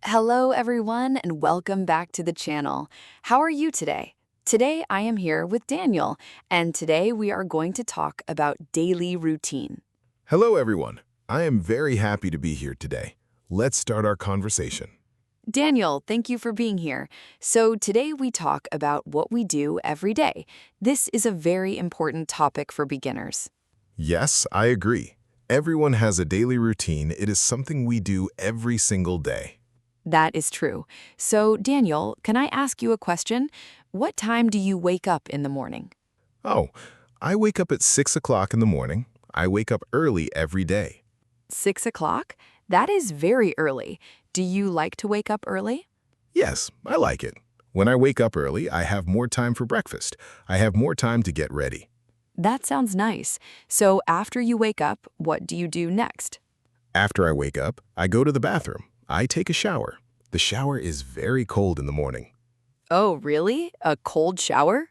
Hello, everyone, and welcome back to the channel. How are you today? Today, I am here with Daniel, and today we are going to talk about daily routine. Hello, everyone. I am very happy to be here today. Let's start our conversation. Daniel, thank you for being here. So today we talk about what we do every day. This is a very important topic for beginners. Yes, I agree. Everyone has a daily routine. It is something we do every single day. That is true. So, Daniel, can I ask you a question? What time do you wake up in the morning? Oh, I wake up at 6 o'clock in the morning. I wake up early every day. 6 o'clock? That is very early. Do you like to wake up early? Yes, I like it. When I wake up early, I have more time for breakfast. I have more time to get ready. That sounds nice. So after you wake up, what do you do next? After I wake up, I go to the bathroom. I take a shower. The shower is very cold in the morning. Oh, really? A cold shower?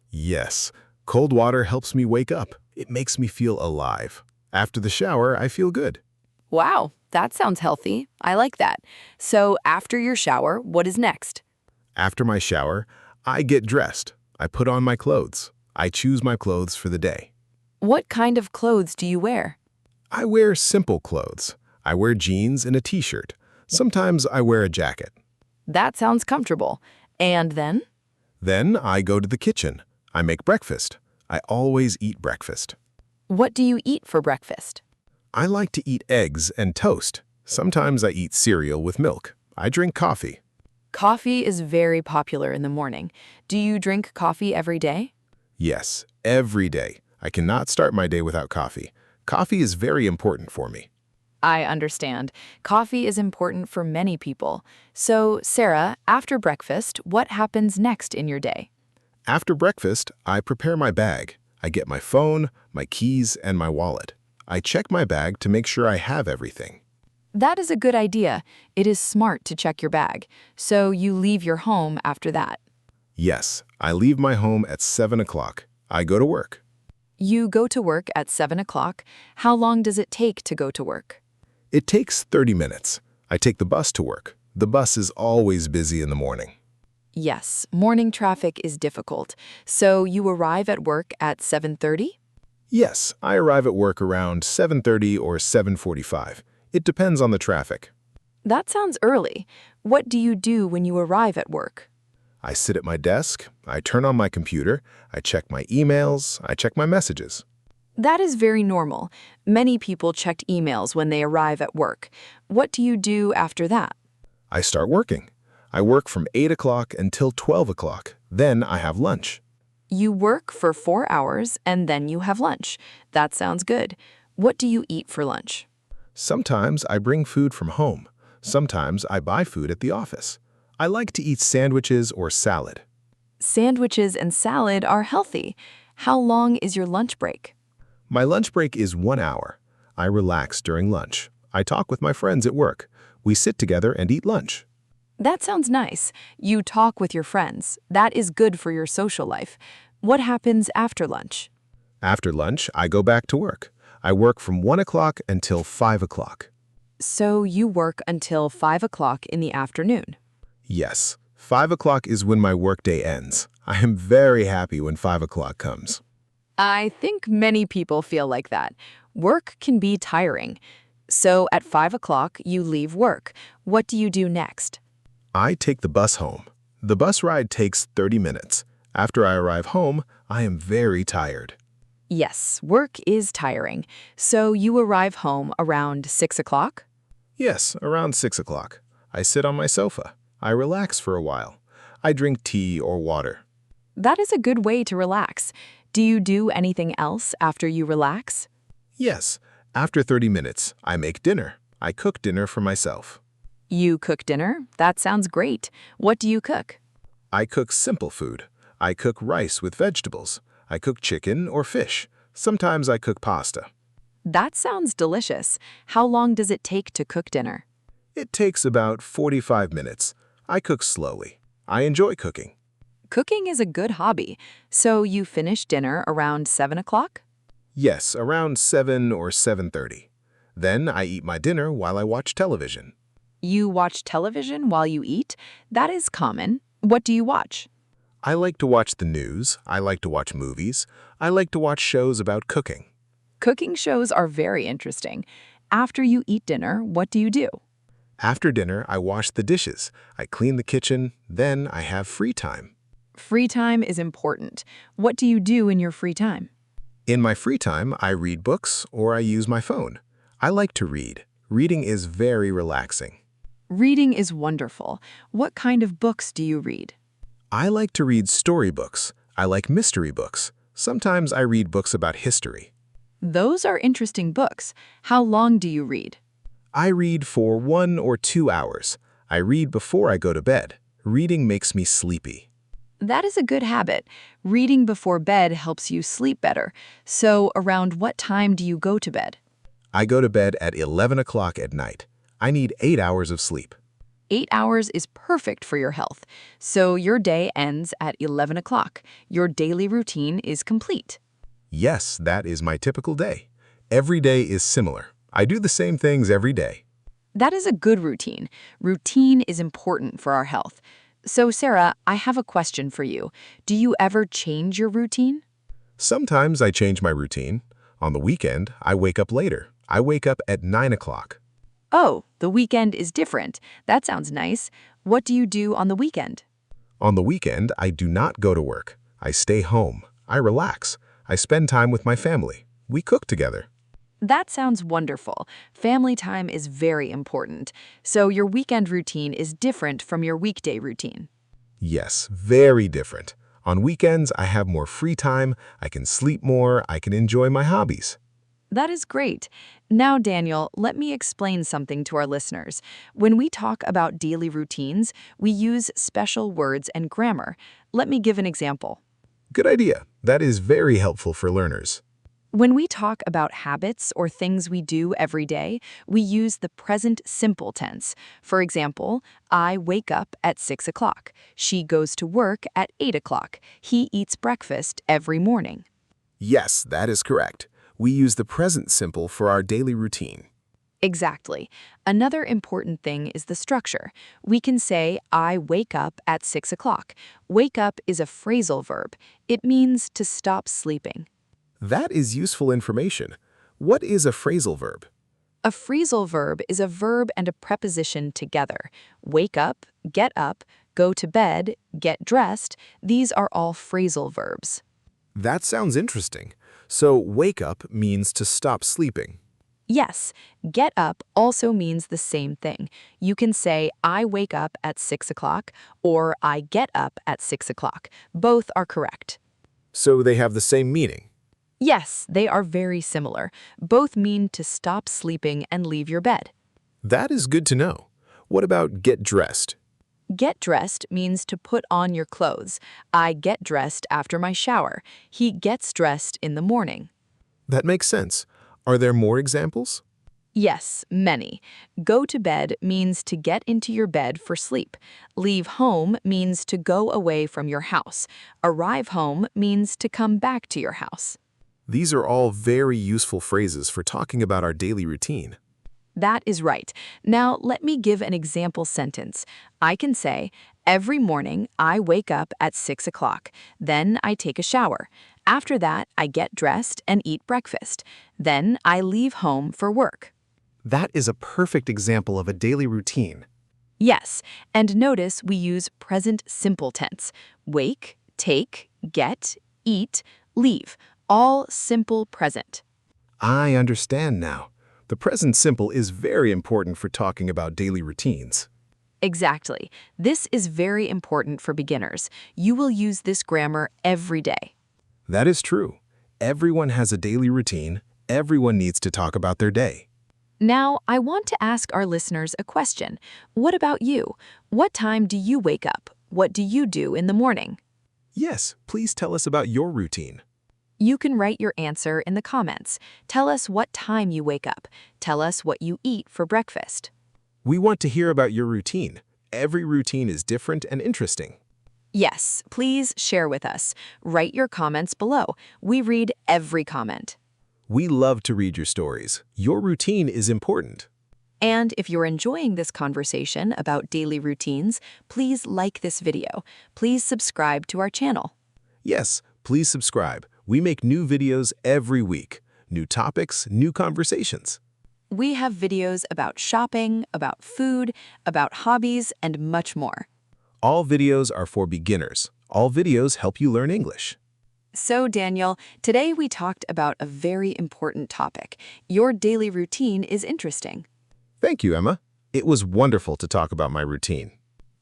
Yes, cold water helps me wake up. It makes me feel alive. After the shower, I feel good. Wow, that sounds healthy. I like that. So after your shower, what is next? After my shower, I get dressed. I put on my clothes. I choose my clothes for the day. What kind of clothes do you wear? I wear simple clothes. I wear jeans and a t-shirt. Sometimes I wear a jacket. That sounds comfortable. And then? Then I go to the kitchen. I make breakfast. I always eat breakfast. What do you eat for breakfast? I like to eat eggs and toast. Sometimes I eat cereal with milk. I drink coffee. Coffee is very popular in the morning. Do you drink coffee every day? Yes, every day. I cannot start my day without coffee. Coffee is very important for me. I understand. Coffee is important for many people. So, Sarah, after breakfast, what happens next in your day? After breakfast, I prepare my bag. I get my phone, my keys, and my wallet. I check my bag to make sure I have everything. That is a good idea. It is smart to check your bag. So you leave your home after that. Yes, I leave my home at 7 o'clock. I go to work. You go to work at 7 o'clock. How long does it take to go to work? It takes 30 minutes. I take the bus to work. The bus is always busy in the morning. Yes, morning traffic is difficult. So you arrive at work at 7:30? Yes, I arrive at work around 7:30 or 7:45. It depends on the traffic. That sounds early. What do you do when you arrive at work? I sit at my desk, I turn on my computer, I check my emails, I check my messages. That is very normal. Many people check emails when they arrive at work. What do you do after that? I start working. I work from 8 o'clock until 12 o'clock. Then I have lunch. You work for 4 hours and then you have lunch. That sounds good. What do you eat for lunch? Sometimes I bring food from home. Sometimes I buy food at the office. I like to eat sandwiches or salad. Sandwiches and salad are healthy. How long is your lunch break? My lunch break is 1 hour. I relax during lunch. I talk with my friends at work. We sit together and eat lunch. That sounds nice. You talk with your friends. That is good for your social life. What happens after lunch? After lunch, I go back to work. I work from 1 o'clock until 5 o'clock. So you work until 5 o'clock in the afternoon. Yes, 5 o'clock is when my workday ends. I am very happy when 5 o'clock comes. I think many people feel like that. Work can be tiring. So at 5 o'clock, you leave work. What do you do next? I take the bus home. The bus ride takes 30 minutes. After I arrive home, I am very tired. Yes, work is tiring. So you arrive home around 6 o'clock? Yes, around 6 o'clock. I sit on my sofa. I relax for a while. I drink tea or water. That is a good way to relax. Do you do anything else after you relax? Yes, after 30 minutes, I make dinner. I cook dinner for myself. You cook dinner? That sounds great. What do you cook? I cook simple food. I cook rice with vegetables. I cook chicken or fish. Sometimes I cook pasta. That sounds delicious. How long does it take to cook dinner? It takes about 45 minutes. I cook slowly. I enjoy cooking. Cooking is a good hobby. So you finish dinner around 7 o'clock? Yes, around 7 or 7:30. Then I eat my dinner while I watch television. You watch television while you eat? That is common. What do you watch? I like to watch the news, I like to watch movies, I like to watch shows about cooking. Cooking shows are very interesting. After you eat dinner, what do you do? After dinner, I wash the dishes, I clean the kitchen, then I have free time. Free time is important. What do you do in your free time? In my free time, I read books or I use my phone. I like to read. Reading is very relaxing. Reading is wonderful. What kind of books do you read? I like to read storybooks. I like mystery books. Sometimes I read books about history. Those are interesting books. How long do you read? I read for 1 or 2 hours. I read before I go to bed. Reading makes me sleepy. That is a good habit. Reading before bed helps you sleep better. So, around what time do you go to bed? I go to bed at 11 o'clock at night. I need 8 hours of sleep. 8 hours is perfect for your health. So, your day ends at 11 o'clock. Your daily routine is complete. Yes, that is my typical day. Every day is similar. I do the same things every day. That is a good routine. Routine is important for our health. So, Sarah, I have a question for you. Do you ever change your routine? Sometimes I change my routine. On the weekend, I wake up later. I wake up at 9 o'clock. Oh, the weekend is different. That sounds nice. What do you do on the weekend? On the weekend, I do not go to work. I stay home. I relax. I spend time with my family. We cook together. That sounds wonderful. Family time is very important. So your weekend routine is different from your weekday routine. Yes, very different. On weekends, I have more free time. I can sleep more. I can enjoy my hobbies. That is great. Now, Daniel, let me explain something to our listeners. When we talk about daily routines, we use special words and grammar. Let me give an example. Good idea. That is very helpful for learners. When we talk about habits or things we do every day, we use the present simple tense. For example, I wake up at 6 o'clock. She goes to work at 8 o'clock. He eats breakfast every morning. Yes, that is correct. We use the present simple for our daily routine. Exactly. Another important thing is the structure. We can say, I wake up at 6 o'clock. Wake up is a phrasal verb. It means to stop sleeping. That is useful information. What is a phrasal verb? A phrasal verb is a verb and a preposition together. Wake up, get up, go to bed, get dressed. These are all phrasal verbs. That sounds interesting. So, wake up means to stop sleeping. Yes, get up also means the same thing. You can say, I wake up at 6 o'clock or I get up at 6 o'clock. Both are correct. So, they have the same meaning. Yes, they are very similar. Both mean to stop sleeping and leave your bed. That is good to know. What about get dressed? Get dressed means to put on your clothes. I get dressed after my shower. He gets dressed in the morning. That makes sense. Are there more examples? Yes, many. Go to bed means to get into your bed for sleep. Leave home means to go away from your house. Arrive home means to come back to your house. These are all very useful phrases for talking about our daily routine. That is right. Now, let me give an example sentence. I can say, every morning I wake up at 6 o'clock. Then I take a shower. After that, I get dressed and eat breakfast. Then I leave home for work. That is a perfect example of a daily routine. Yes, and notice we use present simple tense. Wake, take, get, eat, leave. All simple present. I understand now. The present simple is very important for talking about daily routines. Exactly. This is very important for beginners. You will use this grammar every day. That is true. Everyone has a daily routine. Everyone needs to talk about their day. Now, I want to ask our listeners a question. What about you? What time do you wake up? What do you do in the morning? Yes, please tell us about your routine. You can write your answer in the comments. Tell us what time you wake up. Tell us what you eat for breakfast. We want to hear about your routine. Every routine is different and interesting. Yes, please share with us. Write your comments below. We read every comment. We love to read your stories. Your routine is important. And if you're enjoying this conversation about daily routines, please like this video. Please subscribe to our channel. Yes, please subscribe. We make new videos every week. New topics, new conversations. We have videos about shopping, about food, about hobbies, and much more. All videos are for beginners. All videos help you learn English. So, Daniel, today we talked about a very important topic. Your daily routine is interesting. Thank you, Emma. It was wonderful to talk about my routine.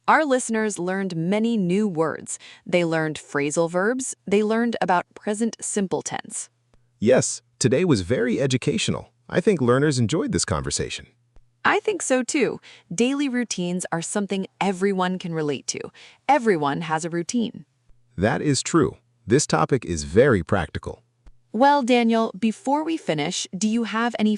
Our listeners learned many new words. They learned phrasal verbs. They learned about present simple tense. Yes, today was very educational. I think learners enjoyed this conversation. I think so too. Daily routines are something everyone can relate to. Everyone has a routine. That is true. This topic is very practical. Well, Daniel, before we finish, do you have any